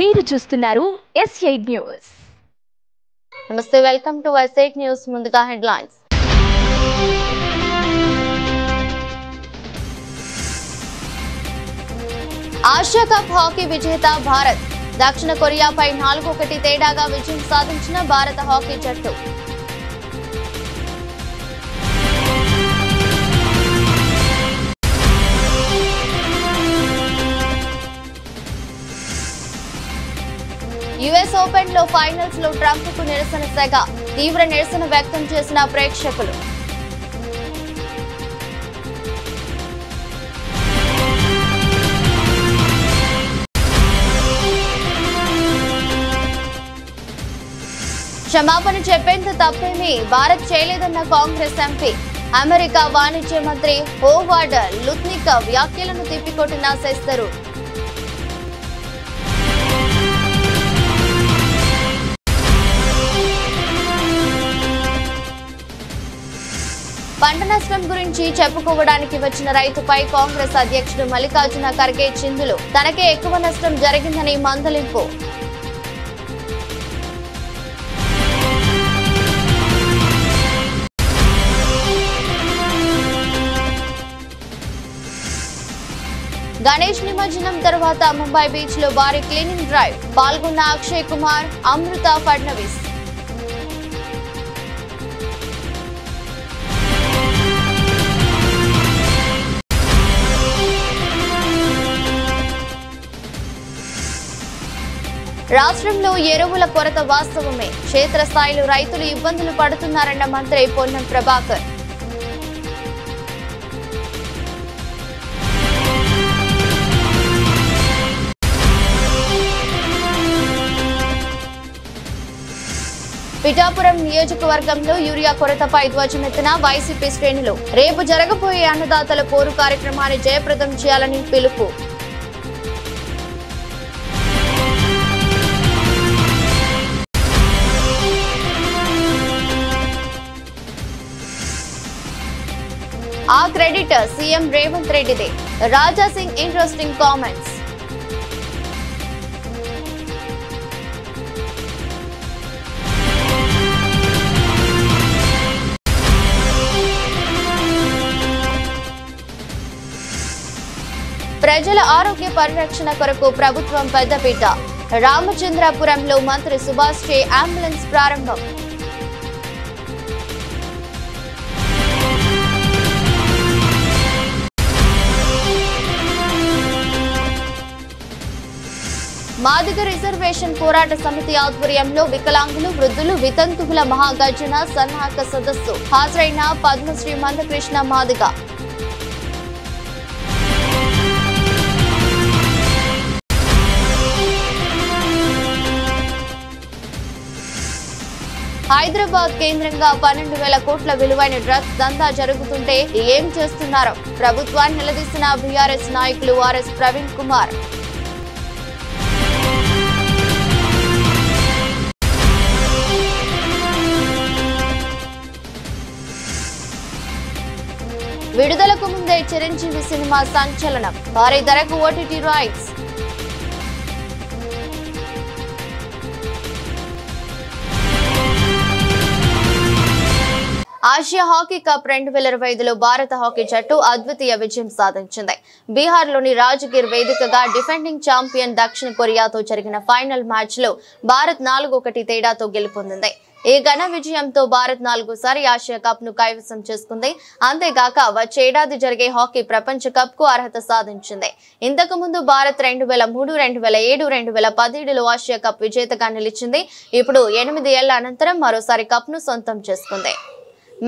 మీరు చూస్తున్నారు S8 news. నమస్తే, వెల్కమ్ టు S8 న్యూస్. ముందుగా హెడ్లైన్స్. ఆసియా కప్ హాకీ విజేత భారత్. దక్షిణ కొరియాపై 4-1 తేడాగా విజయం సాధించిన భారత హాకీ జట్టు. US ఓపెన్ లో ఫైనల్స్ లో ట్రంప్ కు నిరసన సెగ. తీవ్ర నిరసన వ్యక్తం చేసిన ప్రేక్షకులు. క్షమాపణ చెప్పేంత తప్పేమీ భారత్ చేయలేదన్న కాంగ్రెస్ ఎంపీ. అమెరికా వాణిజ్య మంత్రి హోవార్డ్ లుత్నిక్ వ్యాఖ్యలను తిప్పికొట్టిన శెస్తరు. పంట నష్టం గురించి చెప్పుకోవడానికి వచ్చిన రైతుపై కాంగ్రెస్ అధ్యక్షుడు మల్లికార్జున ఖర్గే చిందులు. తనకే ఎక్కువ నష్టం జరిగిందని మందలింపు. గణేష్ నిమజ్జనం తర్వాత ముంబై బీచ్ లో భారీ క్లీనింగ్ డ్రైవ్. పాల్గొన్న అక్షయ్ కుమార్, అమృత ఫడ్నవీస్. రాష్ట్రంలో ఎరువుల కొరత వాస్తవమే. క్షేత్రస్థాయిలో రైతులు ఇబ్బందులు పడుతున్నారన్న మంత్రి పొన్నం ప్రభాకర్. పిఠాపురం నియోజకవర్గంలో యూరియా కొరతపై ధ్వజమెత్తిన వైసీపీ శ్రేణులు. రేపు జరగబోయే అన్నదాతల పోరు కార్యక్రమాన్ని జయప్రదం చేయాలని పిలుపు. ఆ credit CM Revanth రెడ్డిదే. Raja Singh interesting comments. ప్రజల ఆరోగ్య పరిరక్షణ కొరకు ప్రభుత్వం పెద్దపీట. రామచంద్రాపురంలో మంత్రి సుభాష్ చే అంబులెన్స్ ప్రారంభం. మాదిగ రిజర్వేషన్ పోరాట సమితి ఆధ్వర్యంలో వికలాంగులు, వృద్ధులు, వితంతువుల మహాగర్జన సన్నాహక సదస్సు. హాజరైన పద్మశ్రీ మందకృష్ణ మాదిగ. హైదరాబాద్ కేంద్రంగా 12,000 కోట్ల విలువైన డ్రగ్స్ దందా జరుగుతుంటే ఏం చేస్తున్నారో ప్రభుత్వాన్ని నిలదీసిన బీఆర్ఎస్ నాయకులు ఆర్ఎస్ ప్రవీణ్ కుమార్. విడుదలకు ముందే చిరంజీవి సినిమా సంచలనం. భారీ ధరకు OTT rights. Asia hockey cup 2025లో భారత హాకీ జట్టు అద్వితీయ విజయం సాధించింది. బీహార్లోని రాజ్గిర్ వేదికగా డిఫెండింగ్ ఛాంపియన్ దక్షిణ కొరియాతో జరిగిన ఫైనల్ మ్యాచ్ లో భారత్ 4-1 తేడాతో గెలుపొందింది. ఈ ఘన విజయంతో భారత్ 4వ సారి ఆసియా కప్ ను కైవసం చేసుకుంది. అంతేగాక వచ్చే ఏడాది జరిగే హాకీ ప్రపంచ కప్ కు అర్హత సాధించింది. ఇంతకు ముందు భారత్ 2003, 2007, 2017లో ఆసియా కప్ విజేతగా నిలిచింది. ఇప్పుడు 8 ఏళ్ల అనంతరం మరోసారి కప్ ను సొంతం చేసుకుంది.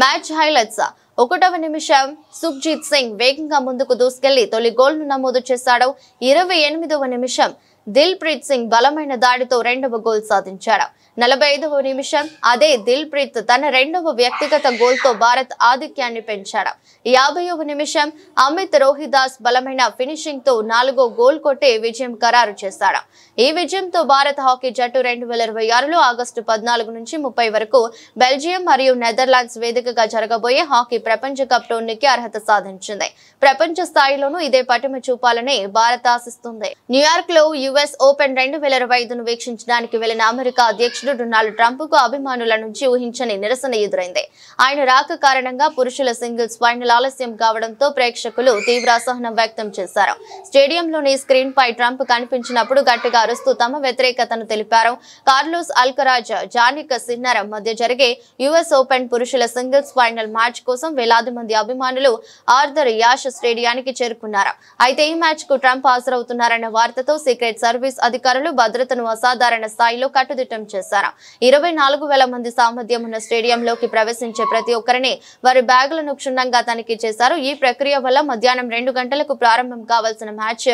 Match highlights. 1వ నిమిషం సుఖ్జీత్ సింగ్ వేగంగా ముందుకు దూసుకెళ్లి తొలి గోల్ ను నమోదు చేశాడు. 28వ నిమిషం దిల్ ప్రీత్ సింగ్ బలమైన దాడితో 2వ గోల్ సాధించాడు. 45వ నిమిషం అదే దిల్ ప్రీత్ తన 2వ వ్యక్తిగత గోల్ తో భారత్ ఆధిక్యాన్ని పెంచాడు. 50వ నిమిషం అమిత్ రోహిదాస్ బలమైన ఫినిషింగ్ తో 4వ గోల్ కొట్టి విజయం ఖరారు చేశాడు. ఈ విజయంతో భారత హాకీ జట్టు 2026లో ఆగస్టు 14 నుంచి 30 వరకు బెల్జియం మరియు నెదర్లాండ్స్ వేదికగా జరగబోయే హాకీ ప్రపంచ కప్ టోర్నీకి అర్హత సాధించింది. ప్రపంచ స్థాయిలోనూ ఇదే పటిమ చూపాలని భారత్ ఆశిస్తుంది. న్యూయార్క్ లో యుఎస్ ఓపెన్ 2025ను వీక్షించడానికి వెళ్లిన అమెరికా అధ్యక్షుడు డొనాల్డ్ ట్రంప్ కు అభిమానుల నుంచి ఊహించని నిరసన ఎదురైంది. ఆయన రాక కారణంగా పురుషుల సింగిల్స్ ఫైనల్ ఆలస్యం కావడంతో ప్రేక్షకులు తీవ్ర అసహనం వ్యక్తం చేశారు. స్టేడియంలోని స్క్రీన్ పై ట్రంప్ కనిపించినప్పుడు గట్టిగా అరుస్తూ తమ వ్యతిరేకతను తెలిపారు. కార్లోస్ అల్కరాజ్, జానిక్ సిన్నర్ మధ్య జరిగే యుఎస్ ఓపెన్ పురుషుల సింగిల్స్ ఫైనల్ మ్యాచ్ కోసం వేలాది మంది అభిమానులు ఆర్థర్ యాష్ స్టేడియానికి చేరుకున్నారు. అయితే ఈ మ్యాచ్ కు ట్రంప్ హాజరవుతున్నారన్న వార్తతో సీక్రెట్ సర్వీస్ అధికారులు భద్రతను అసాధారణ స్థాయిలో కట్టుదిట్టం చేశారు. 24,000 మంది సామర్థ్యం ఉన్న స్టేడియంలోకి ప్రవేశించే ప్రతి ఒక్కరిని వారి బ్యాగులను క్షుణ్ణంగా తనిఖీ చేశారు. ఈ ప్రక్రియ వల్ల మధ్యాహ్నం 2 గంటలకు ప్రారంభం కావాల్సిన మ్యాచ్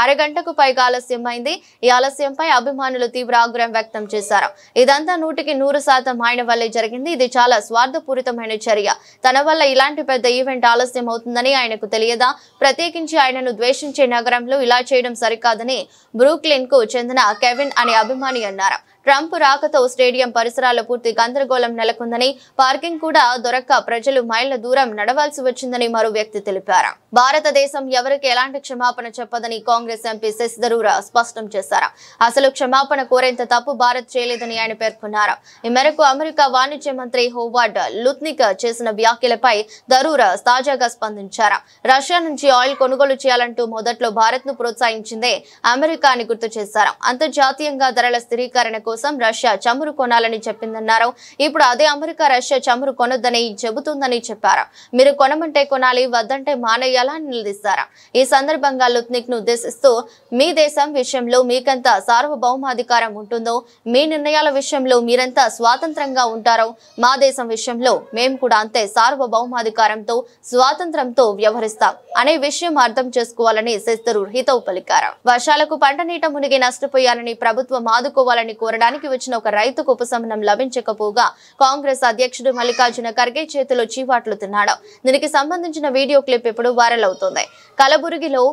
అరగంటకు పైగా ఆలస్యమైంది. ఈ ఆలస్యంపై అభిమానులు తీవ్ర ఆగ్రహం వ్యక్తం చేశారు. ఇదంతా 100% ఆయన వల్లే జరిగింది. ఇది చాలా స్వార్థపూరితమైన చర్య. తన వల్ల ఇలాంటి పెద్ద ఈవెంట్ ఆలస్యం అవుతుందని ఆయనకు తెలియదా? ప్రత్యేకించి ఆయనను ద్వేషించే నగరంలో ఇలా చేయడం సరికాదని బ్రూక్లిన్ కు చెందిన కెవిన్ అనే అభిమాని అన్నారు. ట్రంప్ రాకతో స్టేడియం పరిసరాల్లో పూర్తి గందరగోళం నెలకొందని, పార్కింగ్ కూడా దొరక్క ప్రజలు మైళ్ల దూరం నడవాల్సి వచ్చిందని మరో వ్యక్తి తెలిపారు. భారతదేశం ఎవరికి ఎలాంటి క్షమాపణ చెప్పదని కాంగ్రెస్ ఎంపీ శశి థరూర్ స్పష్టం చేశారు. అసలు క్షమాపణ కోరేంత తప్పు భారత్ చేయలేదని ఆయన పేర్కొన్నారు. ఈ మేరకు అమెరికా వాణిజ్య మంత్రి హోవార్డ్ లుత్నిక్ చేసిన వ్యాఖ్యలపై థరూర్ తాజాగా స్పందించారు. రష్యా నుంచి ఆయిల్ కొనుగోలు చేయాలంటూ మొదట్లో భారత్ ను ప్రోత్సహించిందే అమెరికా అని గుర్తు చేశారు. అంతర్జాతీయంగా ధరల స్థిరీకరణ కోసం రష్యా చమురు కొనాలని చెప్పిందన్నారు. ఇప్పుడు అదే అమెరికా రష్యా చమురు కొనొద్దని చెబుతుందని చెప్పారు. మీరు కొనమంటే కొనాలి, వద్దంటే మానేయాలా అని నిలదీశారు. ఈ సందర్భంగా లుత్నిక్ ను ఉద్దేశిస్తూ మీ దేశం విషయంలో మీకెంత సార్వభౌమాధికారం ఉంటుందో, మీ నిర్ణయాల విషయంలో మీరెంత స్వాతంత్రంగా ఉంటారో, మా దేశం విషయంలో మేము కూడా అంతే సార్వభౌమాధికారంతో స్వాతంత్రంతో వ్యవహరిస్తాం అనే విషయం అర్థం చేసుకోవాలని శశి థరూర్ హితవు పలికారు. వర్షాలకు పంట నీట మునిగి నష్టపోయారని ప్రభుత్వం ఆదుకోవాలని కోరడానికి వచ్చిన ఒక రైతుకు ఉపశమనం లభించకపోగా కాంగ్రెస్ అధ్యక్షుడు మల్లికార్జున ఖర్గే చేతిలో చీవాట్లు తిన్నాడు. దీనికి సంబంధించిన వీడియో క్లిప్ ఇప్పుడు వైరల్ అవుతోంది. కలబురగిలో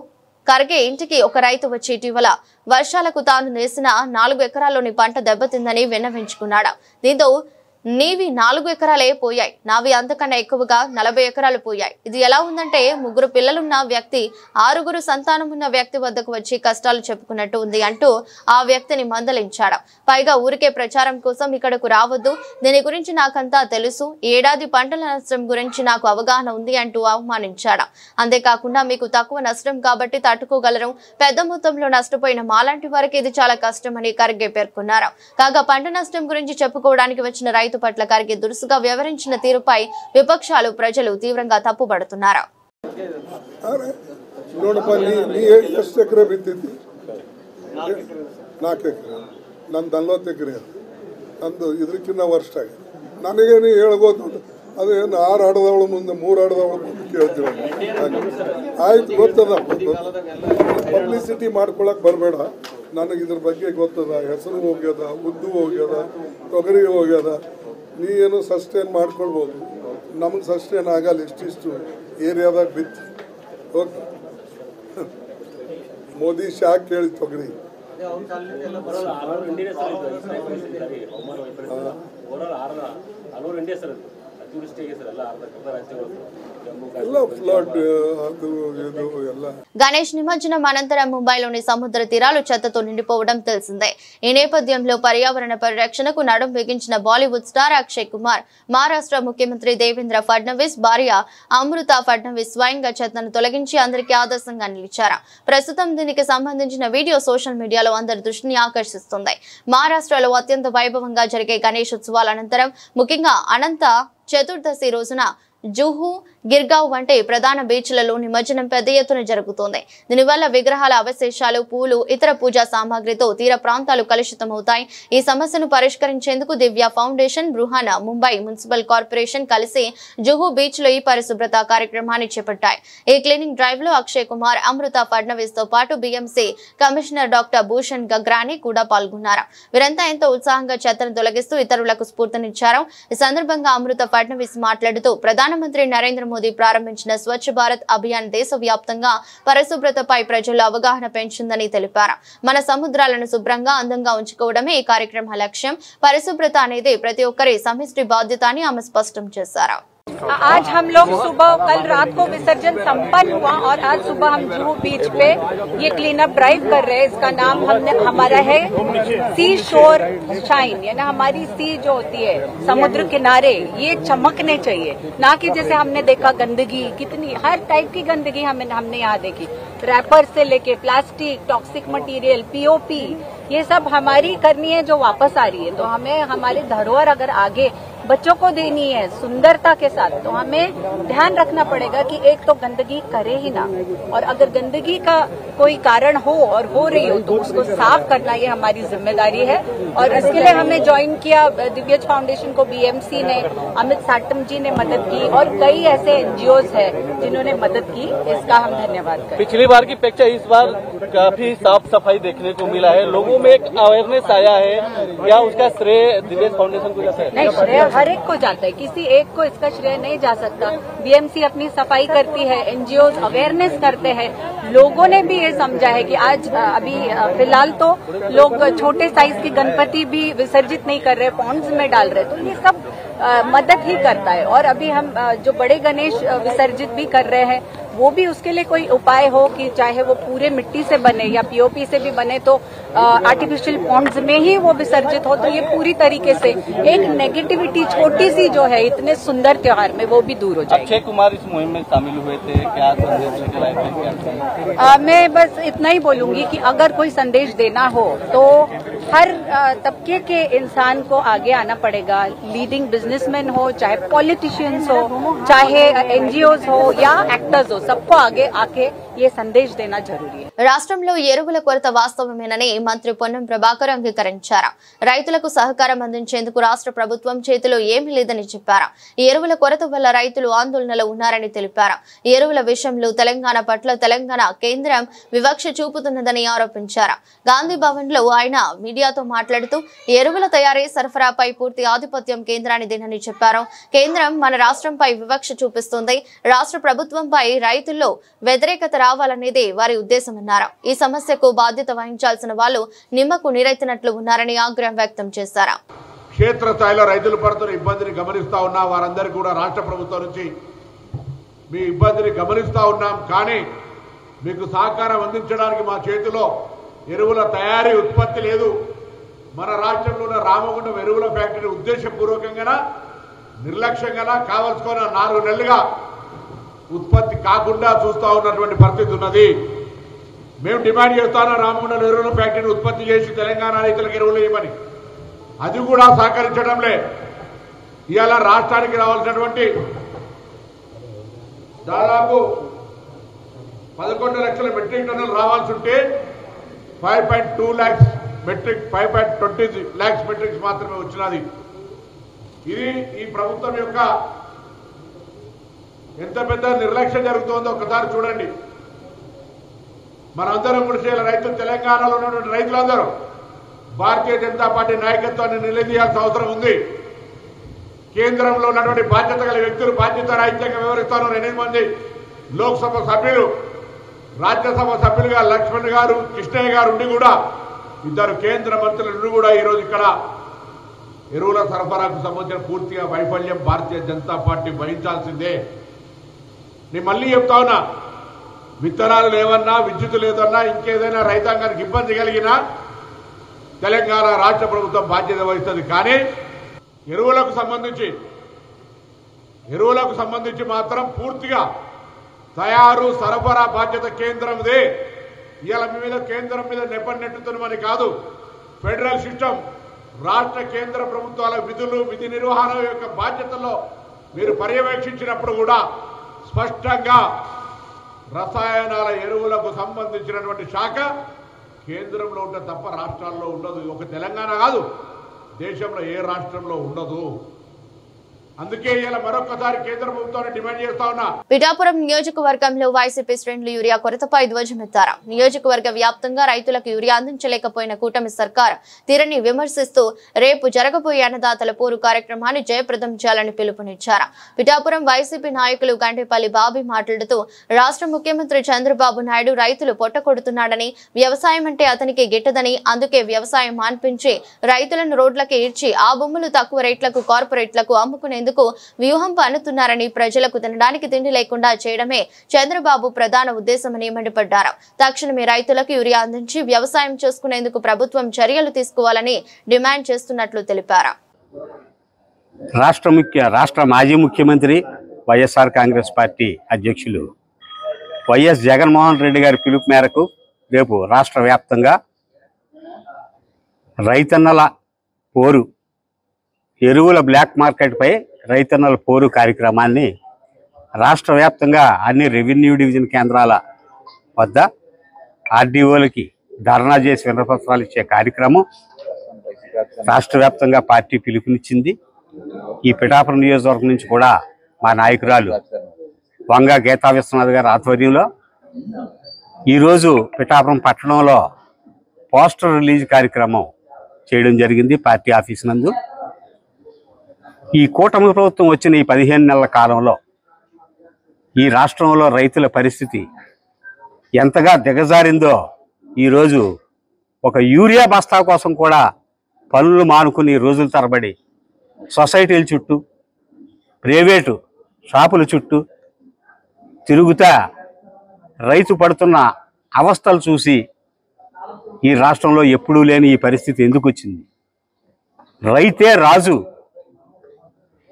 ఖర్గే ఇంటికి ఒక రైతు వచ్చి ఇటీవల వర్షాలకు తాను వేసిన 4 ఎకరాల్లోని పంట దెబ్బతిందని విన్నవించుకున్నాడు. దీంతో నీవి 4 ఎకరాలే పోయాయి, నావి అంతకన్నా ఎక్కువగా 40 ఎకరాలు పోయాయి. ఇది ఎలా ఉందంటే 3 పిల్లలున్న వ్యక్తి 6 సంతానం ఉన్న వ్యక్తి వద్దకు వచ్చి కష్టాలు చెప్పుకున్నట్టు ఉంది అంటూ ఆ వ్యక్తిని మందలించాడు. పైగా ఊరికే ప్రచారం కోసం ఇక్కడకు రావద్దు, దీని గురించి నాకంతా తెలుసు, ఏడాది పంటల నష్టం గురించి నాకు అవగాహన ఉంది అంటూ అవమానించాడు. అంతేకాకుండా మీకు తక్కువ నష్టం కాబట్టి తట్టుకోగలరు, పెద్ద మొత్తంలో నష్టపోయిన మాలాంటి వారికి ఇది చాలా కష్టమని ఖర్గే పేర్కొన్నారు. కాగా పంట నష్టం గురించి చెప్పుకోవడానికి వచ్చిన రైతు పట్ల ఖర్గే దురుసుగా వ్యవహరించిన తీరుపై విపక్షాలు, ప్రజలు తీవ్రంగా తప్పుపడుతున్నారు. ನನಗೇನು ಹೇಳ್ಬೋದು, ಅದೇನು 6 ಆಡದವಳ ಮುಂದೆ 3 ಆಡದವಳ ಮುಂದೆ ಕೇಳ್ತೀವಿ. ಆಯ್ತು, ಗೊತ್ತದ, ಪಬ್ಲಿಸಿಟಿ ಮಾಡ್ಕೊಳಕ್ ಬರಬೇಡ. ನನಗೆ ಇದ್ರ ಬಗ್ಗೆ ಗೊತ್ತದ. ಹೆಸರು ಹೋಗ್ಯದ, ಉದ್ದು ಹೋಗ್ಯದ, ತೊಗರಿ ಹೋಗ್ಯದ. ನೀ ಏನು ಸಸ್ಟೈನ್ ಮಾಡ್ಕೊಳ್ಬೋದು, ನಮಗೆ ಸಸ್ಟೈನ್ ಆಗಲ್ಲ. ಇಷ್ಟಿಷ್ಟು ಏರಿಯಾದಾಗ ಬಿತ್ತು. ಓಕೆ, ಮೋದಿ ಶಾಕ್ ಕೇಳಿ ತೊಗರಿ గణేష్ నిమజ్జనం అనంతరం ముంబైలోని సముద్ర తీరాలు చెత్తతో నిండిపోవడం తెలిసిందే. ఈ నేపథ్యంలో పర్యావరణ పరిరక్షణకు నడుం బిగించిన బాలీవుడ్ స్టార్ అక్షయ్ కుమార్, మహారాష్ట్ర ముఖ్యమంత్రి దేవేంద్ర ఫడ్నవీస్ భార్య అమృత ఫడ్నవీస్ స్వయంగా చెత్తను తొలగించి అందరికీ ఆదర్శంగా నిలిచారు. ప్రస్తుతం దీనికి సంబంధించిన వీడియో సోషల్ మీడియాలో అందరి దృష్టిని ఆకర్షిస్తుంది. మహారాష్ట్రలో అత్యంత వైభవంగా జరిగే గణేష్ ఉత్సవాల అనంతరం ముఖ్యంగా అనంత చతుర్దశి రోజున జూహు, గిర్గావ్ వంటి ప్రధాన బీచ్లలో నిమజ్జనం పెద్ద ఎత్తున జరుగుతోంది. దీనివల్ల విగ్రహాల అవశేషాలు, పూలు, ఇతర పూజా సామాగ్రితో తీర ప్రాంతాలు కలుషితమవుతాయి. ఈ సమస్యను పరిష్కరించేందుకు Divya foundation, Brihan Mumbai municipal corporation కలిసి జూహు బీచ్ లో ఈ పరిశుభ్రత కార్యక్రమాన్ని చేపట్టాయి. ఈ క్లీనింగ్ డ్రైవ్ లో అక్షయ్ కుమార్, అమృత ఫడ్నవీస్ తో పాటు BMC కమిషనర్ డాక్టర్ భూషణ్ గగ్రాని కూడా పాల్గొన్నారు. వీరంతా ఎంతో ఉత్సాహంగా చెత్తను తొలగిస్తూ ఇతరులకు స్ఫూర్తినిచ్చారు. ఈ సందర్భంగా అమృత ఫడ్నవీస్ మాట్లాడుతూ ప్రధానమంత్రి నరేంద్ర మోదీ ప్రారంభించిన స్వచ్ఛ భారత్ అభియాన్ దేశవ్యాప్తంగా పరిశుభ్రతపై ప్రజల్లో అవగాహన పెంచిందని తెలిపారు. మన సముద్రాలను శుభ్రంగా, అందంగా ఉంచుకోవడమే ఈ కార్యక్రమ లక్ష్యం. పరిశుభ్రత అనేది ప్రతి ఒక్కరి సమిష్టి బాధ్యత అని ఆమె స్పష్టం చేశారు. आज हम लोग सुबह कल रात को विसर्जन संपन्न हुआ और आज सुबह हम जुहू बीच पे ये क्लीन अप ड्राइव कर रहे हैं। इसका नाम हमारा है सी शोर शाइन, यानी हमारी सी जो होती है समुद्र किनारे ये चमकने चाहिए, ना कि जैसे हमने देखा गंदगी कितनी हर टाइप की गंदगी हमने यहाँ देखी, रैपर से लेके प्लास्टिक, टॉक्सिक मटेरियल, पीओपी, ये सब हमारी करनी है जो वापस आ रही है। तो हमें हमारी धरोहर अगर आगे बच्चों को देनी है सुंदरता के साथ, तो हमें ध्यान रखना पड़ेगा कि एक तो गंदगी करे ही ना, और अगर गंदगी का कोई कारण हो और हो रही हो तो उसको साफ करना ये हमारी जिम्मेदारी है। और इसके लिए हमें ज्वाइन किया दिव्यज फाउंडेशन को बीएमसी ने, अमित साटम जी ने मदद की और कई ऐसे एनजीओज है जिन्होंने मदद की, इसका हम धन्यवाद करें। पिछली बार की अपेक्षा इस बार काफी साफ सफाई देखने को मिला है, लोगों में एक अवेयरनेस आया है, क्या उसका श्रेय दिव्यज फाउंडेशन को जाता है? नहीं, श्रेय हर एक को जाता है, किसी एक को इसका श्रेय नहीं जा सकता। बीएमसी अपनी सफाई करती है, एनजीओ अवेयरनेस करते हैं, लोगों ने भी ये समझा है कि आज अभी फिलहाल तो लोग छोटे साइज के गणपति भी विसर्जित नहीं कर रहे, पॉन्ड्स में डाल रहे, तो ये सब मदद ही करता है। और अभी हम जो बड़े गणेश विसर्जित भी कर रहे हैं, वो भी उसके लिए कोई उपाय हो कि चाहे वो पूरे मिट्टी से बने या पीओपी से भी बने, तो आर्टिफिशियल पॉन्ड्स में ही वो विसर्जित हो, तो ये पूरी तरीके से एक नेगेटिविटी छोटी सी जो है इतने सुंदर त्योहार में वो भी दूर हो जाएगी। अक्षय कुमार इस मुहिम में शामिल हुए थे, क्या संदेश लेकर आए थे? मैं बस इतना ही बोलूंगी कि अगर कोई संदेश देना हो तो हर तबके के इंसान को आगे आना पड़ेगा, लीडिंग बिजनेसमैन हो, चाहे पॉलिटिशियंस हो, चाहे एनजीओज हो या एक्टर्स हो, सबको आगे आके ये संदेश देना जरूरी है। రాష్ట్రంలో ఎరువుల కొరత వాస్తవమేనని మంత్రి పొన్నం ప్రభాకర్ అంగీకరించారు. రైతులకు సహకారం అందించేందుకు రాష్ట్ర ప్రభుత్వం చేతిలో ఏమీ లేదని చెప్పారు. ఈ ఎరువుల కొరత వల్ల రైతులు ఆందోళనలో ఉన్నారని తెలిపారు. ఈ ఎరువుల విషయంలో తెలంగాణ పట్ల తెలంగాణ కేంద్రం వివక్ష చూపుతున్నదని ఆరోపించారు. గాంధీ భవన్ లో ఆయన మీడియాతో మాట్లాడుతూ ఎరువుల తయారీ సరఫరాపై పూర్తి ఆధిపత్యం కేంద్రానిదేనని చెప్పారు. కేంద్రం మన రాష్ట్రంపై వివక్ష చూపిస్తుంది. రాష్ట్ర ప్రభుత్వంపై రైతుల్లో వ్యతిరేకత రావాలనేదే వారి ఉద్దేశమన్నారు. ఈ సమస్యకు బాధ్యత వహించాల్సిన వాళ్ళు నిమ్మకు నీరెత్తినట్లు ఉన్నారని ఆగ్రహం వ్యక్తం చేశారు. క్షేత్ర స్థాయిలో రైతులు పడుతున్న ఇబ్బందిని గమనిస్తా ఉన్నా వారందరికీ కూడా రాష్ట్ర ప్రభుత్వం నుంచి మీ ఇబ్బందిని గమనిస్తా ఉన్నాం, కానీ మీకు సహకారం అందించడానికి మా చేతిలో ఎరువుల తయారీ ఉత్పత్తి లేదు. మన రాష్ట్రంలో ఉన్న రామగుండం ఎరువుల ఫ్యాక్టరీ ఉద్దేశపూర్వకంగా నిర్లక్ష్యంగా కావాల్సుకున్న 4 నెలలుగా ఉత్పత్తి కాకుండా చూస్తా ఉన్నటువంటి పరిస్థితి ఉన్నది. మేము డిమాండ్ చేస్తాను రామగుండం ఎరువుల ఫ్యాక్టరీని ఉత్పత్తి చేసి తెలంగాణ రైతులకు ఎరువులు ఇవ్వమని, అది కూడా సహకరించడంలే. ఇవాళ రాష్ట్రానికి రావాల్సినటువంటి దాదాపు 11 లక్షల మెట్రిక్ టన్నులు రావాల్సి ఉంటే 5.2 lakhs మెట్రిక్ 5.20 lakhs మెట్రిక్స్ మాత్రమే వచ్చినది. ఇది ఈ ప్రభుత్వం యొక్క ఎంత పెద్ద నిర్లక్ష్యం జరుగుతుందో ఒకసారి చూడండి. మనందరం కూడా రైతులు, తెలంగాణలో ఉన్నటువంటి రైతులందరూ భారతీయ జనతా పార్టీ నాయకత్వాన్ని నిలదీయాల్సిన అవసరం ఉంది. కేంద్రంలో ఉన్నటువంటి బాధ్యత గల వ్యక్తులు బాధ్యత రాహిత్యంగా వివరిస్తారు. 8 మంది లోక్సభ సభ్యులు, రాజ్యసభ సభ్యులుగా లక్ష్మణ్ గారు, కృష్ణయ్య గారు ఉండి కూడా 2 కేంద్ర మంత్రులు కూడా ఈరోజు ఇక్కడ ఎరువుల సరఫరాకు సంబంధించిన పూర్తిగా వైఫల్యం భారతీయ జనతా పార్టీ భరించాల్సిందే. నేను మళ్ళీ చెప్తా ఉన్నా, విత్తనాలు లేవన్నా, విద్యుత్ లేదన్నా, ఇంకేదైనా రైతాంగానికి ఇబ్బంది కలిగినా తెలంగాణ రాష్ట్ర ప్రభుత్వం బాధ్యత వహిస్తుంది. కానీ ఎరువులకు సంబంధించి మాత్రం పూర్తిగా తయారు సరఫరా బాధ్యత కేంద్రందే. ఇవాళ మీ మీద కేంద్రం మీద నెట్టుతున్నమని కాదు. ఫెడరల్ సిస్టమ్, రాష్ట్ర కేంద్ర ప్రభుత్వాల విధులు, విధి నిర్వహణ యొక్క బాధ్యతల్లో మీరు పర్యవేక్షించినప్పుడు కూడా స్పష్టంగా రసాయనాల ఎరువులకు సంబంధించినటువంటి శాఖ కేంద్రంలో ఉంటే తప్ప రాష్ట్రాల్లో ఉండదు. ఒక తెలంగాణ కాదు, దేశంలో ఏ రాష్ట్రంలో ఉండదు. అందుకే ఇలా మరొకసారి కేంద్ర ప్రభుత్వాన్ని డిమాండ్ చేస్తా ఉన్నా. పిఠాపురం నియోజకవర్గంలో వైసీపీ శ్రేణులు యూరియా కొరతపై ధ్వజమెత్తారు. నియోజకవర్గ వ్యాప్తంగా రైతులకు యూరియా అందించలేకపోయిన కూటమి సర్కార్ తీరుని విమర్శిస్తూ రేపు జరగబోయే అన్నదాతల పోరు కార్యక్రమాన్ని జయప్రదం చేయాలని పిలుపునిచ్చారు. పిఠాపురం వైసీపీ నాయకులు గంటేపల్లి బాబీ మాట్లాడుతూ రాష్ట్ర ముఖ్యమంత్రి చంద్రబాబు నాయుడు రైతులు పొట్టకొడుతున్నాడని, వ్యవసాయం అంటే అతనికి గిట్టదని, అందుకే వ్యవసాయం మాన్పించి రైతులను రోడ్లకి ఈడ్చి ఆ భూములు తక్కువ రేట్లకు కార్పొరేట్లకు అమ్ముకునేందుకు చేసుకునేందుకు వ్యూహం పన్నుతున్నారని, ప్రజలకు తినడానికి తిండి లేకుండా చేయడమే చంద్రబాబు ప్రధాన ఉద్దేశమని మండిపడ్డారు. తక్షణమే రైతులకు యూరియా అందించి వ్యవసాయం చేసుకునేందుకు ప్రభుత్వం చర్యలు తీసుకోవాలని డిమాండ్ చేస్తున్నట్లు తెలిపారు. రాష్ట్ర మాజీ ముఖ్యమంత్రి వైఎస్ఆర్ కాంగ్రెస్ పార్టీ అధ్యక్షులు వైఎస్ జగన్మోహన్ రెడ్డి గారి పిలుపు మేరకు రేపు రాష్ట్ర వ్యాప్తంగా రైతన్నల పోరు, ఎరువుల బ్లాక్ మార్కెట్పై రైతన్నల పోరు కార్యక్రమాన్ని రాష్ట్ర వ్యాప్తంగా అన్ని రెవెన్యూ డివిజన్ కేంద్రాల వద్ద ఆర్డీఓలకి ధర్నా చేసి వినపత్రాలు ఇచ్చే కార్యక్రమం రాష్ట్ర వ్యాప్తంగా పార్టీ పిలుపునిచ్చింది. ఈ పిఠాపురం నియోజకవర్గం నుంచి కూడా మా నాయకురాలు వంగ గీతా విశ్వనాథ్ గారి ఆధ్వర్యంలో ఈరోజు పిఠాపురం పట్టణంలో పోస్టర్ రిలీజ్ కార్యక్రమం చేయడం జరిగింది పార్టీ ఆఫీస్ నందు. ఈ కూటమి ప్రభుత్వం వచ్చిన ఈ 15 నెలల కాలంలో ఈ రాష్ట్రంలో రైతుల పరిస్థితి ఎంతగా దిగజారిందో ఈరోజు ఒక యూరియా బస్తా కోసం కూడా పనులు మానుకుని రోజుల తరబడి సొసైటీల చుట్టూ, ప్రైవేటు షాపుల చుట్టూ తిరుగుతా రైతు పడుతున్న అవస్థలు చూసి ఈ రాష్ట్రంలో ఎప్పుడూ లేని ఈ పరిస్థితి ఎందుకు వచ్చింది? రైతే రాజు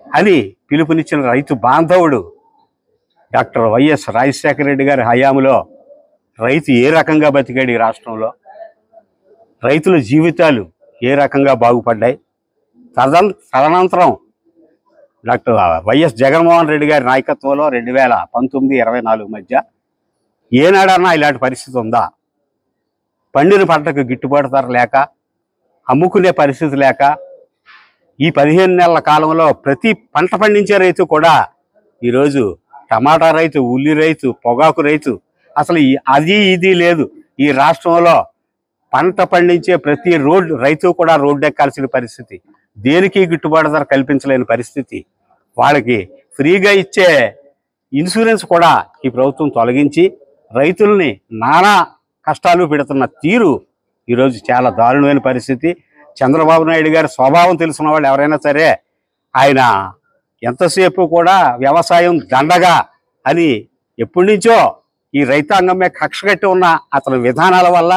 అని పిలుపునిచ్చిన రైతు బాంధవుడు డాక్టర్ వైఎస్ రాజశేఖర రెడ్డి గారి హయాంలో రైతు ఏ రకంగా బతికాడు ఈ రాష్ట్రంలో, రైతుల జీవితాలు ఏ రకంగా బాగుపడ్డాయి. తదనంతరం డాక్టర్ వైఎస్ జగన్మోహన్ రెడ్డి గారి నాయకత్వంలో 2019-24 మధ్య ఏనాడన్నా ఇలాంటి పరిస్థితి ఉందా? పండిన పంటకు గిట్టుబాటు ధర లేక, అమ్ముకునే పరిస్థితి లేక ఈ 15 నెలల కాలంలో ప్రతి పంట పండించే రైతు కూడా ఈరోజు టమాటా రైతు, ఉల్లి రైతు, పొగాకు రైతు, అసలు అది ఇది లేదు. ఈ రాష్ట్రంలో పంట పండించే ప్రతి రైతు కూడా రోడ్డు ఎక్కాల్సిన పరిస్థితి, దేనికి గిట్టుబాటు ధర కల్పించలేని పరిస్థితి. వాళ్ళకి ఫ్రీగా ఇచ్చే ఇన్సూరెన్స్ కూడా ఈ ప్రభుత్వం తొలగించి రైతుల్ని నానా కష్టాలు పెడుతున్న తీరు ఈరోజు చాలా దారుణమైన పరిస్థితి. చంద్రబాబు నాయుడు గారి స్వభావం తెలిసిన వాళ్ళు ఎవరైనా సరే ఆయన ఎంతసేపు కూడా వ్యవసాయం దండగా అని ఎప్పటి నుంచో ఈ రైతాంగమే కక్ష కట్టి ఉన్న అతని విధానాల వల్ల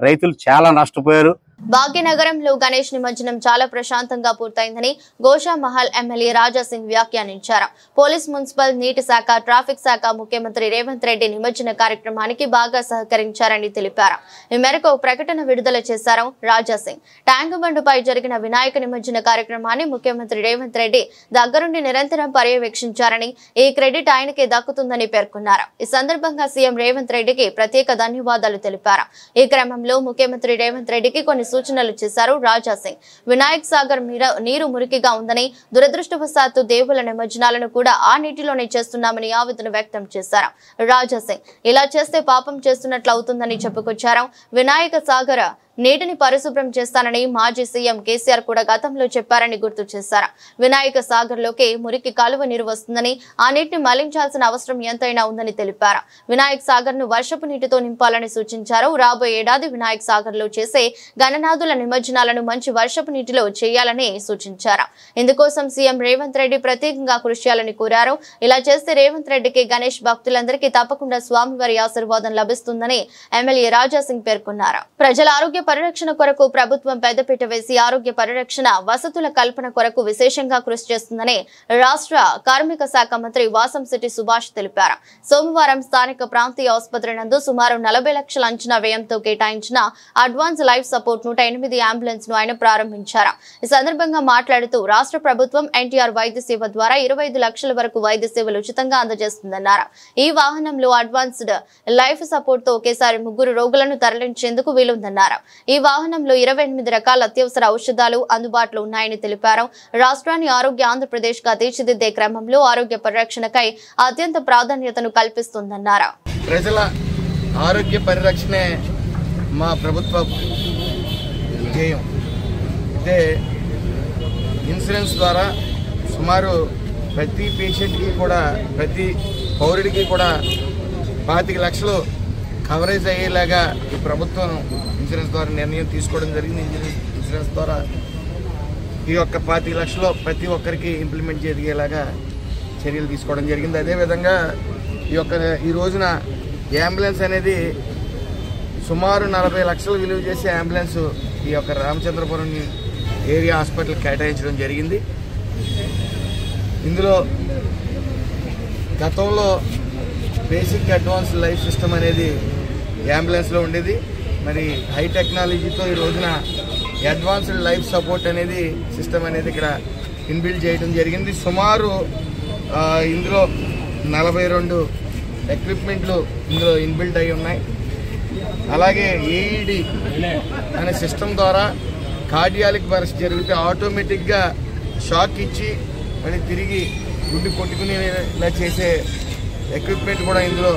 రైతులు చాలా నష్టపోయారు. భాగ్యనగరంలో గణేష్ నిమజ్జనం చాలా ప్రశాంతంగా పూర్తయిందని గోషామహల్ ఎమ్మెల్యే రాజాసింగ్ వ్యాఖ్యానించారు. పోలీస్, మున్సిపల్, నీటి శాఖ, ట్రాఫిక్ శాఖ ముఖ్యమంత్రి రేవంత్ రెడ్డి నిమజ్జన కార్యక్రమానికి బాగా సహకరించారని తెలిపారు. ఈ మేరకు ప్రకటన విడుదల చేశారు రాజాసింగ్. ట్యాంక్ బండుపై జరిగిన వినాయక నిమజ్జన కార్యక్రమాన్ని ముఖ్యమంత్రి రేవంత్ రెడ్డి దగ్గరుండి నిరంతరం పర్యవేక్షించారని, ఈ క్రెడిట్ ఆయనకే దక్కుతుందని పేర్కొన్నారు. ఈ సందర్భంగా సీఎం రేవంత్ రెడ్డికి ప్రత్యేక ధన్యవాదాలు తెలిపారు. ఈ క్రమంలో ముఖ్యమంత్రి రేవంత్ రెడ్డికి కొన్ని సూచనలు చేశారు రాజాసింగ్. వినాయక్ సాగర్ నీరు మురికిగా ఉందని, దురదృష్టవశాత్తు దేవుల నిమజ్జనాలను కూడా ఆ నీటిలోనే చేస్తున్నామని ఆవేదన వ్యక్తం చేశారు రాజాసింగ్. ఇలా చేస్తే పాపం చేస్తున్నట్లు అవుతుందని చెప్పుకొచ్చారు. వినాయక సాగర్ నీటిని పరిశుభ్రం చేస్తానని మాజీ సీఎం కేసీఆర్ కూడా గతంలో చెప్పారని గుర్తు చేశారు. వినాయక సాగర్ లోకి మురికి కాలువ నీరు వస్తుందని, ఆ నీటిని మళ్లించాల్సిన అవసరం ఎంతైనా ఉందని తెలిపారు. వినాయక్ సాగర్ ను వర్షపు నీటితో నింపాలని సూచించారు. రాబోయే ఏడాది వినాయక్ సాగర్ లో చేసే గణనాథుల నిమజ్జనాలను మంచి వర్షపు నీటిలో చేయాలని సూచించారు. ఇందుకోసం సీఎం రేవంత్ రెడ్డి ప్రత్యేకంగా కృషి చేయాలని కోరారు. ఇలా చేస్తే రేవంత్ రెడ్డికి, గణేష్ భక్తులందరికీ తప్పకుండా స్వామివారి ఆశీర్వాదం లభిస్తుందని ఎమ్మెల్యే రాజాసింగ్ పేర్కొన్నారు. ప్రజల ఆరోగ్య పరిరక్షణ కొరకు ప్రభుత్వం పెద్దపీట వేసి ఆరోగ్య పరిరక్షణ వసతుల కల్పన కొరకు విశేషంగా కృషి చేస్తుందని రాష్ట్ర కార్మిక శాఖ మంత్రి వాసంశెట్టి సుభాష్ తెలిపారు. సోమవారం స్థానిక ప్రాంతీయ ఆసుపత్రి నందు సుమారు 40 లక్షల అంచనా వ్యయంతో కేటాయించిన అడ్వాన్స్ లైఫ్ సపోర్ట్ 108 అంబులెన్స్ ను ఆయన ప్రారంభించారు. ఈ సందర్భంగా మాట్లాడుతూ రాష్ట్ర ప్రభుత్వం ఎన్టీఆర్ వైద్య సేవ ద్వారా 25 లక్షల వరకు వైద్య సేవలు ఉచితంగా అందజేస్తుందన్నారు. ఈ వాహనంలో అడ్వాన్స్డ్ లైఫ్ సపోర్ట్ తో ఒకేసారి 3 రోగులను తరలించేందుకు వీలుందన్నారు. ఈ వాహనంలో 28 రకాల అత్యవసర ఔషధాలు అందుబాటులో ఉన్నాయని తెలిపారు. రాష్ట్రాన్ని ఆరోగ్య ఆంధ్రప్రదేశ్ గా తీర్చిదిద్దే క్రమంలో ఆరోగ్య పరిరక్షణకై అత్యంత ప్రాధాన్యతను కల్పిస్తుందన్నారు. ప్రజల ఆరోగ్య పరిరక్షణే మా ప్రభుత్వ ధ్యేయం. ఇదే ఇన్సూరెన్స్ ద్వారా సుమారు ప్రతి పేషెంట్కి కూడా, ప్రతి పౌరుడికి కూడా 25 లక్షలు కవరేజ్ అయ్యేలాగా ఈ ప్రభుత్వం ఇన్సూరెన్స్ ద్వారా నిర్ణయం తీసుకోవడం జరిగింది. ఇన్సూరెన్స్ ద్వారా ఈ యొక్క 25 లక్షలు ప్రతి ఒక్కరికి ఇంప్లిమెంట్ జరిగేలాగా చర్యలు తీసుకోవడం జరిగింది. అదేవిధంగా ఈ రోజున అంబులెన్స్ అనేది సుమారు 40 లక్షలు విలువ చేసే అంబులెన్స్ ఈ యొక్క రామచంద్రపురం ఏరియా హాస్పిటల్కి కేటాయించడం జరిగింది. ఇందులో గతంలో బేసిక్ అడ్వాన్స్ లైఫ్ సిస్టమ్ అనేది అంబులెన్స్లో ఉండేది. మరి హై టెక్నాలజీతో ఈ రోజున అడ్వాన్స్డ్ లైఫ్ సపోర్ట్ అనేది సిస్టమ్ అనేది ఇక్కడ ఇన్బిల్డ్ చేయడం జరిగింది. సుమారు ఇందులో 42 ఎక్విప్మెంట్లు ఇందులో ఇన్బిల్డ్ అయి ఉన్నాయి. అలాగే ఏఈడి అనే సిస్టమ్ ద్వారా కార్డియాలిక్ అరెస్ట్ జరిగితే ఆటోమేటిక్గా షాక్ ఇచ్చి మళ్ళీ తిరిగి గుండె కొట్టుకునేలా చేసే ఎక్విప్మెంట్ కూడా ఇందులో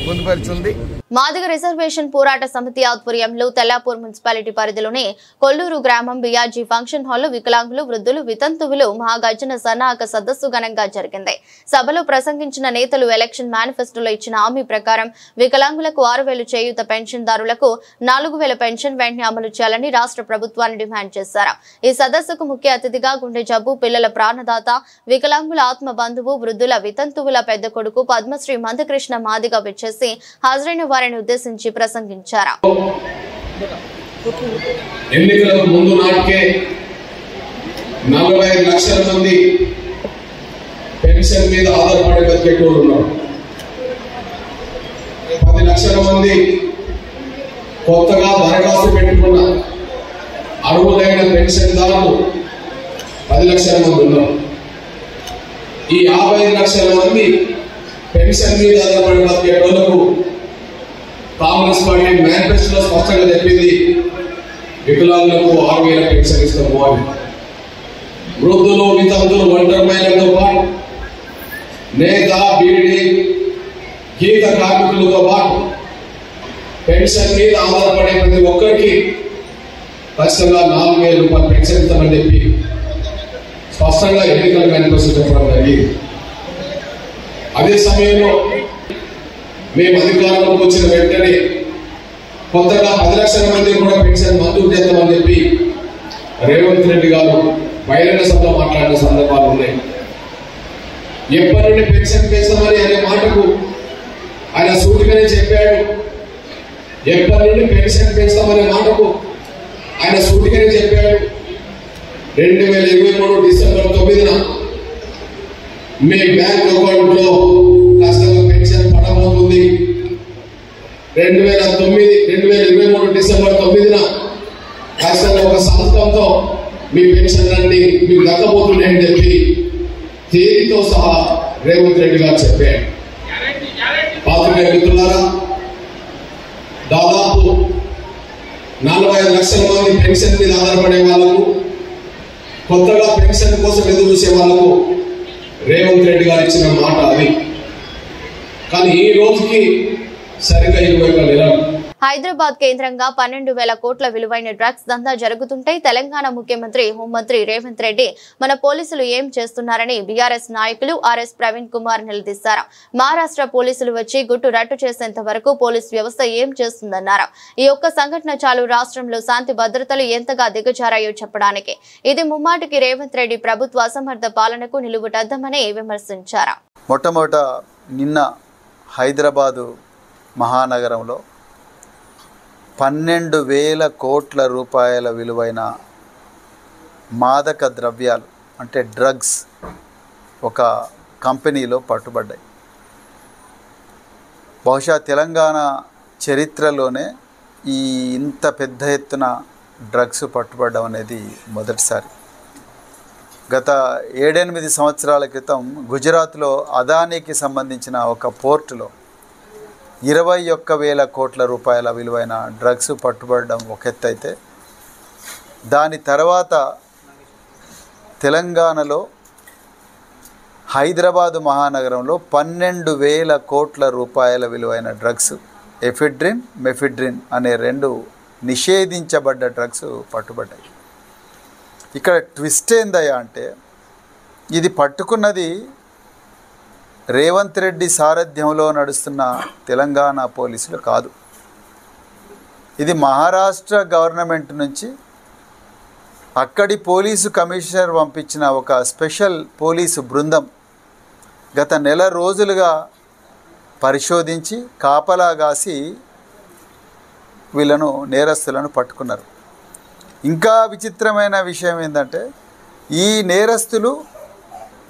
పొందుపరిచింది. మాదిగ రిజర్వేషన్ పోరాట సమితి ఆధ్వర్యంలో తెల్లాపూర్ మున్సిపాలిటీ పరిధిలోని కొల్లూరు గ్రామం బిఆర్జీ ఫంక్షన్ హాల్లో వికలాంగులు, వృద్ధులు, వితంతువులు మహాగర్జన సన్నాహక సదస్సు ఘనంగా జరిగింది. సభలో ప్రసంగించిన నేతలు ఎలక్షన్ మేనిఫెస్టోలో ఇచ్చిన హామీ ప్రకారం వికలాంగులకు 6,000 చేయూత పెన్షన్దారులకు 4,000 పెన్షన్ వెంటనే అమలు చేయాలని రాష్ట్ర ప్రభుత్వాన్ని డిమాండ్ చేశారు. ఈ సదస్సుకు ముఖ్య అతిథిగా గుండె జబ్బు పిల్లల ప్రాణదాత, వికలాంగుల ఆత్మ బంధువు, వృద్ధుల వితంతువుల పెద్ద కొడుకు పద్మశ్రీ మందకృష్ణ మాదిగ విచ్చేసి హాజరైన వారిని ఉద్దేశించి ప్రసంగించారు. ఎన్నికలకు ముందు నాటికే 45 లక్షల మంది పెన్షన్ మీద ఆధారపడి బతికేటోళ్ళు ఉన్నారు. 10 లక్షల మంది కొత్తగా దరఖాస్తు పెట్టుకున్న అర్హులైన పెన్షన్దారులు 10 లక్షల మంది ఉన్నారు. ఈ 55 లక్షల మంది పెన్షన్ మీద ఆధారపడి బతికేటోళ్లకు కాంగ్రెస్ పార్టీ మేనిఫెస్టోలో స్పష్టంగా చెప్పింది, వికలాంగులకు 6,000 పెన్షన్ ఇస్తాము అని. వృద్ధులు, వితంతులు, ఒంటరి మహిళలతో పాటు నేత, బీడీ, గీత కార్మికులతో పాటు పెన్షన్ మీద ఆధారపడే ప్రతి ఒక్కరికి ఖచ్చితంగా 4,000 రూపాయలు పెన్షన్ ఇస్తామని చెప్పి స్పష్టంగా ఎన్నికల మేనిఫెస్టో చెప్పడం జరిగింది. అదే సమయంలో మేము అధికారంలోకి వచ్చిన వెంటనే కొత్తగా 10 లక్షల మంది కూడా పెన్షన్ మంజూరు చేద్దామని చెప్పి రేవంత్ రెడ్డి గారు బహిరంగ సభలో మాట్లాడిన సందర్భాలు ఉన్నాయి. ఎప్పటి నుండి పెన్షన్ పెంచామని అనే మాటకు ఆయన సూటిగానే చెప్పాడు. ఎప్పటి నుండి పెన్షన్ పెంచామనే మాటకు ఆయన సూటిగానే చెప్పాడు. 2023 డిసెంబర్ 9న మీ బ్యాంక్ అకౌంట్ లో ఖచ్చితంగా పెన్షన్ పడబోతుంది. 2023 డిసెంబర్ 9న ఖచ్చితంగా ఒక సంస్థతో మీ పెన్షన్ అన్ని మీకు దక్కబోతున్నాయని చెప్పి తేదీతో సహా రేవంత్ రెడ్డి గారు చెప్పారు. పాత్రికేయ మిత్రులారా, దాదాపు 45 లక్షల మంది పెన్షన్ మీద ఆధారపడే వాళ్ళకు, కొత్తగా పెన్షన్ కోసం ఎదురు చూసే వాళ్ళకు రేవంత్ రెడ్డి గారు ఇచ్చిన మాట అది. కానీ ఈ రోజుకి సరిగ్గా 20 నెలలు. హైదరాబాద్ కేంద్రంగా 12,000 కోట్ల విలువైన డ్రగ్స్ దందా జరుగుతుంటే తెలంగాణ ముఖ్యమంత్రి హోంమంత్రి రేవంత్ రెడ్డి మన పోలీసులు ఏం చేస్తున్నారని బీఆర్ఎస్ నాయకులు ఆర్ఎస్ ప్రవీణ్ కుమార్ నిలదీశారు. మహారాష్ట్ర పోలీసులు వచ్చి గుట్టు రట్టు చేసేంత వరకు పోలీస్ వ్యవస్థ ఏం చేస్తుందన్నారు. ఈ ఒక్క సంఘటన చాలు రాష్ట్రంలో శాంతి భద్రతలు ఎంతగా దిగజారాయో చెప్పడానికి. ఇది ముమ్మాటికి రేవంత్ రెడ్డి ప్రభుత్వ అసమర్థ పాలనకు నిలువుటద్దమని విమర్శించారు. మొట్టమొదట నిన్న హైదరాబాదు మహానగరంలో 12,000 కోట్ల రూపాయల విలువైన మాదక ద్రవ్యాలు అంటే డ్రగ్స్ ఒక కంపెనీలో పట్టుబడ్డాయి. బహుశా తెలంగాణ చరిత్రలోనే ఇంత పెద్ద ఎత్తున డ్రగ్స్ పట్టుబడడం అనేది మొదటిసారి. గత 7-8 సంవత్సరాల క్రితం గుజరాత్లో అదానీకి సంబంధించిన ఒక పోర్టులో 21,000 కోట్ల రూపాయల విలువైన డ్రగ్స్ పట్టుబడడం ఒక ఎత్తు అయితే, దాని తర్వాత తెలంగాణలో హైదరాబాదు మహానగరంలో 12,000 కోట్ల రూపాయల విలువైన డ్రగ్స్ ఎఫిడ్రిన్, మెఫిడ్రిన్ అనే 2 నిషేధించబడ్డ డ్రగ్స్ పట్టుబడ్డాయి. ఇక్కడ ట్విస్ట్ ఏందయ్యా అంటే, ఇది పట్టుకున్నది రేవంత్ రెడ్డి సారథ్యంలో నడుస్తున్న తెలంగాణ పోలీసులు కాదు. ఇది మహారాష్ట్ర గవర్నమెంట్ నుంచి అక్కడి పోలీసు కమిషనర్ పంపించిన ఒక స్పెషల్ పోలీసు బృందం గత నెల రోజులుగా పరిశోధించి కాపలాగాసి వీళ్ళను నేరస్తులను పట్టుకున్నారు. ఇంకా విచిత్రమైన విషయం ఏంటంటే ఈ నేరస్తులు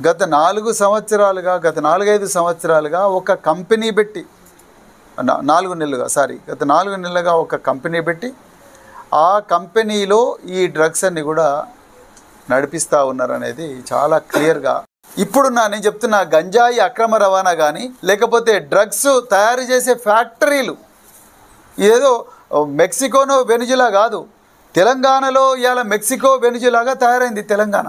గత 4 సంవత్సరాలుగా ఒక కంపెనీ పెట్టి 4 నెలలుగా ఒక కంపెనీ పెట్టి ఆ కంపెనీలో ఈ డ్రగ్స్ అన్ని కూడా నడిపిస్తూ ఉన్నారనేది చాలా క్లియర్గా. ఇప్పుడు నేను చెప్తున్న గంజాయి అక్రమ రవాణా కానీ లేకపోతే డ్రగ్స్ తయారు చేసే ఫ్యాక్టరీలు ఏదో మెక్సికోనో వెనుజులా కాదు, తెలంగాణలో ఇవాళ మెక్సికో వెనుజులాగా తయారైంది Telangana.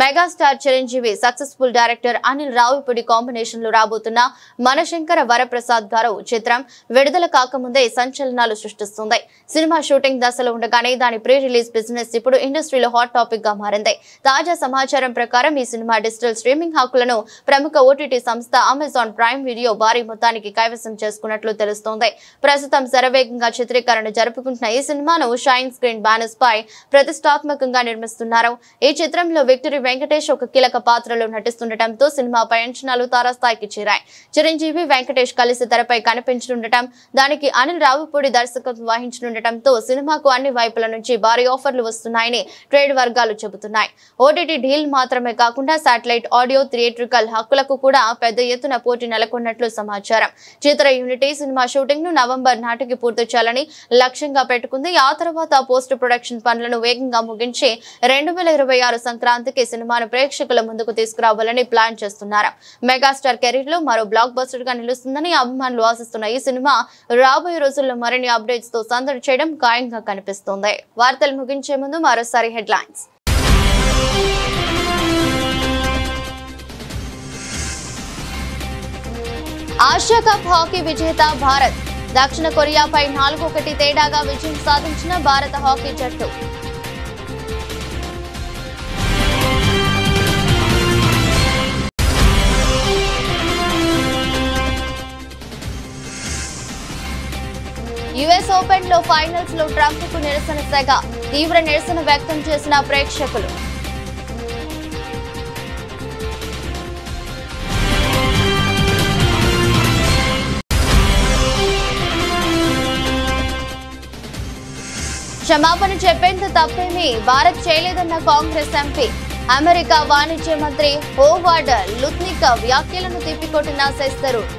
Megastar Chiranjeevi successful director Anil Ravipudi combination లో రాబోతున్న మనశంకర వరప్రసాద్ గారు చిత్రం విడుదల కాకముందే సంచలనాలు సృష్టిస్తుంది. సినిమా షూటింగ్ దశలో ఉండగానే దాని ప్రీ రిలీజ్ బిజినెస్ ఇప్పుడు ఇండస్ట్రీలో హాట్ టాపిక్ గా మారింది. తాజా సమాచారం ప్రకారం ఈ సినిమా డిజిటల్ స్ట్రీమింగ్ హక్కులను ప్రముఖ ఓటీటీ సంస్థ అమెజాన్ ప్రైమ్ వీడియో భారీ మొత్తానికి కైవసం చేసుకున్నట్లు తెలుస్తోంది. ప్రస్తుతం శరవేగంగా చిత్రీకరణ జరుపుకుంటున్న ఈ సినిమాను షైన్ స్క్రీన్ బ్యానర్స్ పై ప్రతిష్టాత్మకంగా నిర్మిస్తున్నారు. ఈ చిత్రంలో విక్టరీ వెంకటేష్ ఒక కీలక పాత్రలో నటిస్తుండటంతో సినిమాపై అంచనాలు తారాస్థాయికి చేరాయి. చిరంజీవి వెంకటేష్ కలిసి తెరపై కనిపించనుండటం, దానికి అనిల్ రావిపూడి దర్శకత్వం వహించనుండటంతో సినిమాకు అన్ని వైపుల నుంచి భారీ ఆఫర్లు వస్తున్నాయని ట్రేడ్ వర్గాలు చెబుతున్నాయి. ఓటీటీ డీల్ మాత్రమే కాకుండా శాటిలైట్ ఆడియో థియేట్రికల్ హక్కులకు కూడా పెద్ద ఎత్తున పోటీ నెలకొన్నట్లు సమాచారం. చిత్ర యూనిటీ సినిమా షూటింగ్ ను నవంబర్ నాటికి పూర్తి చేయాలని లక్ష్యంగా పెట్టుకుంది. ఆ తర్వాత పోస్ట్ ప్రొడక్షన్ పనులను వేగంగా ముగించి 2026 సంక్రాంతికి సినిమాను ప్రేక్షకుల ముందుకు తీసుకురావాలని ప్లాన్ చేస్తున్నారు. మెగాస్టార్ కెరీర్ లో మరో బ్లాక్ బస్టర్ గా నిలుస్తుందని అభిమానులు ఆశిస్తున్న ఈ సినిమా రాబోయే రోజుల్లో మరిన్ని అప్డేట్స్ తో సందడి చేయడం ఖాయంగా కనిపిస్తోంది. వార్తలు ముగించే ముందు మరోసారి హెడ్లైన్స్. ఆసియా కప్ హాకీ విజేత భారత్. దక్షిణ కొరియాపై 4-1 తేడాగా విజయం సాధించిన భారత హాకీ జట్టు. యుఎస్ ఓపెన్ లో ఫైనల్స్ లో ట్రంప్ కు నిరసన సెగ. తీవ్ర నిరసన వ్యక్తం చేసిన ప్రేక్షకులు. క్షమాపణ చెప్పేంత తప్పేమీ భారత్ చేయలేదన్న కాంగ్రెస్ ఎంపీ. అమెరికా వాణిజ్య మంత్రి హోవార్డ్ లుత్నిక్ వ్యాఖ్యలను తిప్పికొట్టిన శశిథరూర్.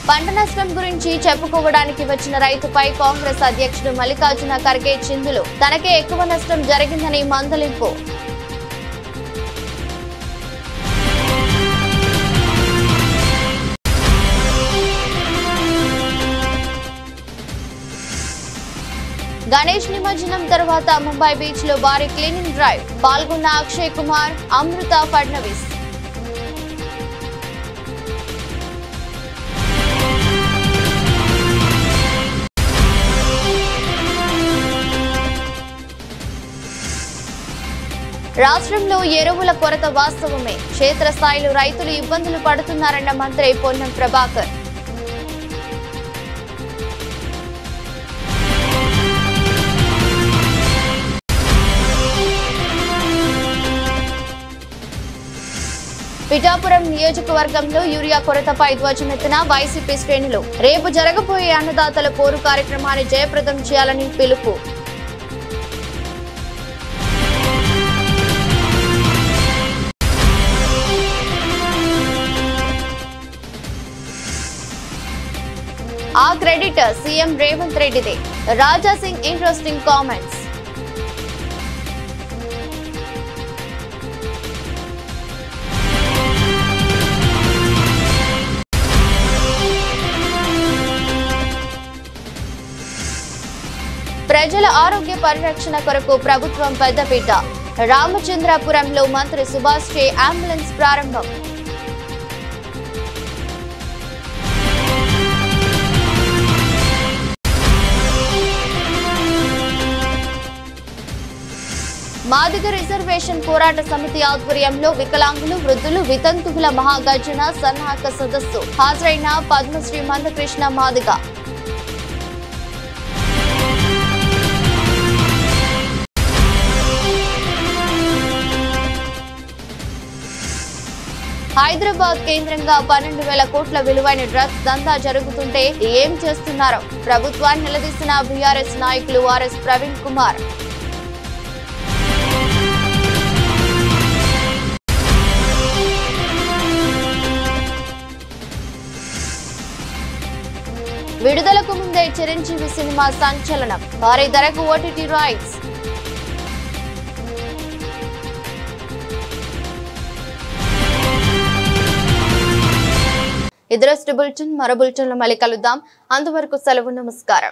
పంట నష్టం గురించి చెప్పుకోవడానికి వచ్చిన రైతుపై కాంగ్రెస్ అధ్యక్షుడు మల్లికార్జున ఖర్గే చిందులు. తనకే ఎక్కువ నష్టం జరిగిందని మందలింపు. గణేష్ నిమజ్జనం తర్వాత ముంబై బీచ్ లో భారీ క్లీనింగ్ డ్రైవ్. పాల్గొన్న అక్షయ్ కుమార్, అమృత ఫడ్నవీస్. రాష్ట్రంలో ఎరువుల కొరత వాస్తవమే. క్షేత్రస్థాయిలో రైతులు ఇబ్బందులు పడుతున్నారన్న మంత్రి పొన్నం ప్రభాకర్. పిఠాపురం నియోజకవర్గంలో యూరియా కొరతపై ధ్వజమెత్తిన వైసీపీ శ్రేణులు. రేపు జరగబోయే అన్నదాతల పోరు కార్యక్రమాన్ని జయప్రదం చేయాలని పిలుపు. ఆ credit CM Revanth రెడ్డిదే. Raja Singh interesting comments. ప్రజల ఆరోగ్య పరిరక్షణ కొరకు ప్రభుత్వం పెద్దపీట. రామచంద్రాపురంలో మంత్రి సుభాష్ చే అంబులెన్స్ ప్రారంభం. మాదిగ రిజర్వేషన్ పోరాట సమితి ఆధ్వర్యంలో వికలాంగులు, వృద్ధులు, వితంతువుల మహాగర్జన సన్నాహక సదస్సు. హాజరైన పద్మశ్రీ మందకృష్ణ మాదిగ. హైదరాబాద్ కేంద్రంగా 12,000 కోట్ల విలువైన డ్రగ్స్ దందా జరుగుతుంటే ఏం చేస్తున్నారో ప్రభుత్వాన్ని నిలదీసిన బీఆర్ఎస్ నాయకులు ఆర్ఎస్ ప్రవీణ్ కుమార్. విడుదలకు ముందే చిరంజీవి సినిమా సంచలనం. భారీ ధరకు ఓటీటీ రైట్స్. ఇదరస్ట్ బులెటిన్. మరో బులెటిన్లో మళ్ళీ కలుద్దాం. అంతవరకు సెలవు. నమస్కారం.